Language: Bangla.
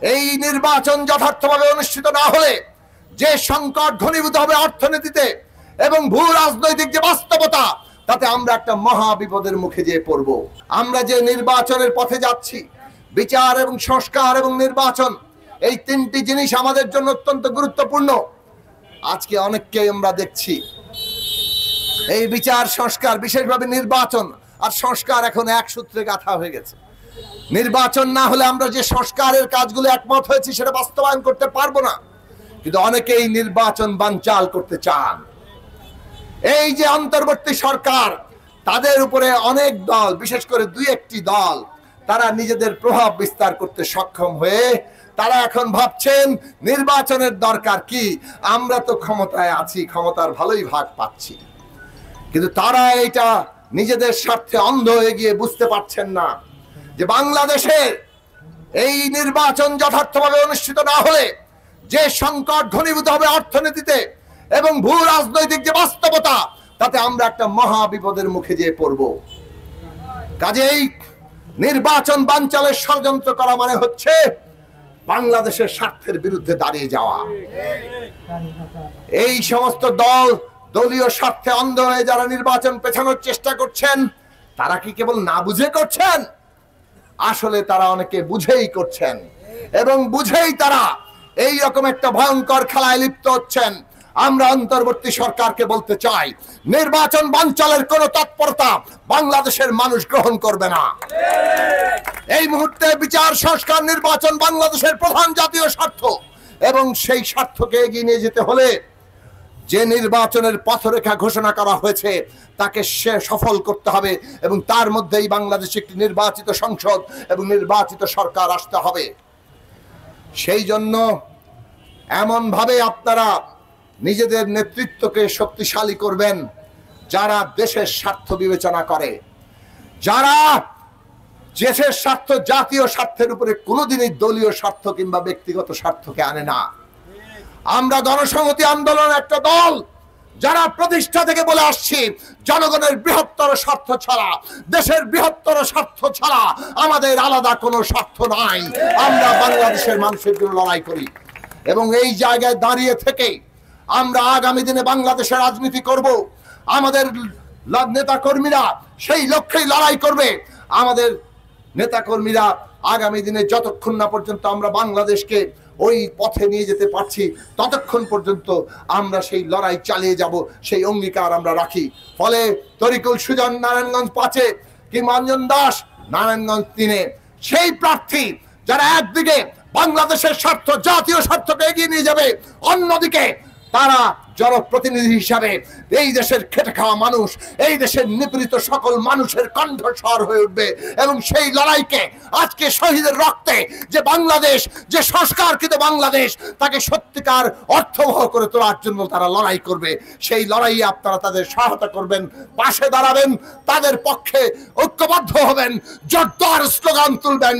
এই নির্বাচন যথার্থভাবে অনুষ্ঠিত না হলে যে সংকট ঘনীভূত হবে অর্থনীতিতে এবং ভূ রাজনৈতিক যে বাস্তবতা, তাতে আমরা একটা মহা বিপদের মুখে যেয়ে পড়ব। আমরা যে নির্বাচনের পথে যাচ্ছি, বিচার এবং সংস্কার এবং নির্বাচন, এই তিনটি জিনিস আমাদের জন্য অত্যন্ত গুরুত্বপূর্ণ। আজকে অনেককে আমরা দেখছি এই বিচার সংস্কার, বিশেষভাবে নির্বাচন আর সংস্কার এখন এক সূত্রে গাঁথা হয়ে গেছে। নির্বাচন না হলে আমরা যে সংস্কারের কাজগুলো একমত হয়েছি সেটা বাস্তবায়ন করতে পারবো না। কিন্তু অনেকেই নির্বাচন বানচাল করতে চান। এই যে অন্তর্বর্তী সরকার, তাদের উপরে অনেক দল, বিশেষ করে দুই একটি দল, তারা নিজেদের প্রভাব বিস্তার করতে সক্ষম হয়ে তারা এখন ভাবছেন নির্বাচনের দরকার কি, আমরা তো ক্ষমতায় আছি, ক্ষমতার ভালোই ভাগ পাচ্ছি। কিন্তু তারা এটা নিজেদের স্বার্থে অন্ধ হয়ে গিয়ে বুঝতে পারছেন না যে বাংলাদেশের এই নির্বাচন যথার্থভাবে অনুষ্ঠিত না হলে যে সংকট ঘনীভূত হবে অর্থনীতিতে এবং ভূ রাজনৈতিক যে বাস্তবতা, তাতে আমরা একটা মহা বিপদের মুখে যেয়ে পড়ব। কাজেই নির্বাচন বানচালের ষড়যন্ত্র করা মানে হচ্ছে বাংলাদেশের স্বার্থের বিরুদ্ধে দাঁড়িয়ে যাওয়া। এই সমস্ত দল দলীয় স্বার্থে অন্ধ হয়ে যারা নির্বাচন পেছানোর চেষ্টা করছেন, তারা কি কেবল না বুঝে করছেন? আসলে তারা অনেকে বুঝেই করছেন এবং বুঝেই তারা এই রকম একটা ভয়ঙ্কর খেলায় লিপ্ত হচ্ছেন। আমরা অন্তর্বর্তী সরকারকে বলতে চাই, নির্বাচন বানচালের কোনো তৎপরতা বাংলাদেশের মানুষ গ্রহণ করবে না। এই মুহূর্তে বিচার সংস্কার নির্বাচন বাংলাদেশের প্রধান জাতীয় স্বার্থ এবং সেই স্বার্থকে এগিয়ে নিয়ে যেতে হলে যে নির্বাচনের পথরেখা ঘোষণা করা হয়েছে তাকে সফল করতে হবে এবং তার মধ্যেই বাংলাদেশে একটি নির্বাচিত সংসদ এবং নির্বাচিত সরকার আসতে হবে। সেই জন্য এমন ভাবে আপনারা নিজেদের নেতৃত্বকে শক্তিশালী করবেন যারা দেশের স্বার্থ বিবেচনা করে, যারা দেশের স্বার্থ, জাতীয় স্বার্থের উপরে কোনোদিনই দলীয় স্বার্থ কিংবা ব্যক্তিগত স্বার্থকে আনে না। আমরা গণসংহতি আন্দোলন একটা দল যারা প্রতিষ্ঠা থেকে বলে আসছি, জনগণের বৃহত্তর স্বার্থ ছাড়া, দেশের বৃহত্তর স্বার্থ ছাড়া আমাদের আলাদা কোনো স্বার্থ নাই। আমরা বাংলাদেশের মানুষের জন্য লড়াই করি এবং এই জায়গায় দাঁড়িয়ে থেকে আমরা আগামী দিনে বাংলাদেশের রাজনীতি করব। আমাদের নেতাকর্মীরা সেই লক্ষ্যেই লড়াই করবে। আমাদের নেতাকর্মীরা আগামী দিনে যতক্ষণ না পর্যন্ত আমরা বাংলাদেশকে ওই পথে নিয়ে যেতে পারছি, ততক্ষণ পর্যন্ত আমরা সেই লড়াই চালিয়ে যাব, সেই অঙ্গীকার আমরা রাখি। ফলে তরিকুল সুজন নারায়ণগঞ্জ 5-এ কিংবা অঞ্জন দাস নারায়ণগঞ্জ 3-এ সেই প্রার্থী যারা একদিকে বাংলাদেশের স্বার্থ, জাতীয় স্বার্থকে এগিয়ে নিয়ে যাবে, অন্যদিকে তারা জনপ্রতিনিধি হিসাবে এই দেশের খেটে খাওয়া মানুষ, এই দেশের নিপীড়িত সকল মানুষের কণ্ঠস্বর হয়ে উঠবে এবং সেই লড়াইকে আজকে শহীদের রক্তে যে বাংলাদেশ, যে সংস্কারকৃত বাংলাদেশ, তাকে সত্যিকার অর্থবহ করে তোলার জন্য তারা লড়াই করবে। সেই লড়াইয়ে আপনারা তাদের সহায়তা করবেন, পাশে দাঁড়াবেন, তাদের পক্ষে ঐক্যবদ্ধ হবেন, জোরদার স্লোগান তুলবেন।